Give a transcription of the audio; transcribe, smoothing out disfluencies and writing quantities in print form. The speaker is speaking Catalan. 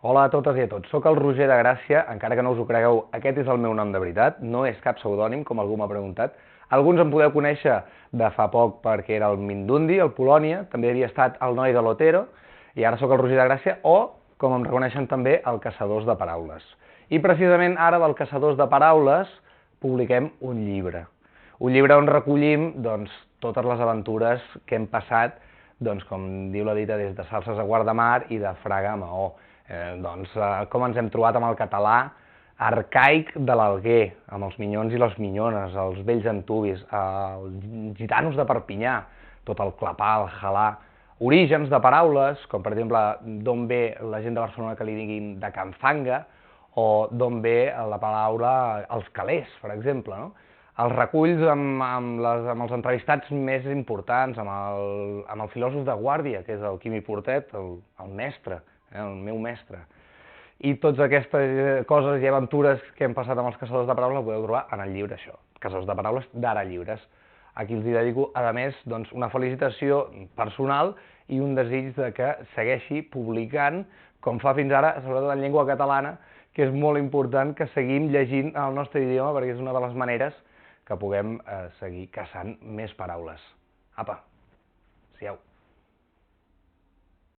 Hola a totes i a tots, sóc el Roger de Gràcia, encara que no us ho cregueu, aquest és el meu nom de veritat, no és cap pseudònim, com algú m'ha preguntat. Alguns em podeu conèixer de fa poc perquè era el Mindundi, el Polònia, també havia estat el noi de l'Otero, i ara sóc el Roger de Gràcia, o, com em reconeixen també, el Caçadors de Paraules. I precisament ara del Caçadors de Paraules publiquem un llibre. Un llibre on recollim doncs, totes les aventures que hem passat, doncs, com diu la dita, des de Salses a Guardamar i de Fraga a Maó. Com ens hem trobat amb el català arcaic de l'Alguer, amb els minyons i les minyones, els vells antuvis, els gitanos de Perpinyà, tot el clapar, el halà, orígens de paraules, com per exemple d'on ve la gent de Barcelona que li diguin de Can Fanga, o d'on ve la paraula els calés, per exemple, no? Els reculls amb els entrevistats més importants, amb el filòsof de guàrdia, que és el Quimi Portet, el mestre, el meu mestre. I totes aquestes coses i aventures que hem passat amb els Caçadors de Paraules podeu trobar en el llibre, això, Caçadors de Paraules d'Ara Llibres. Aquí els dedico, a més, doncs, una felicitació personal i un desig de que segueixi publicant, com fa fins ara, sobretot en llengua catalana, que és molt important que seguim llegint el nostre idioma, perquè és una de les maneres que puguem seguir caçant més paraules. Apa, siau.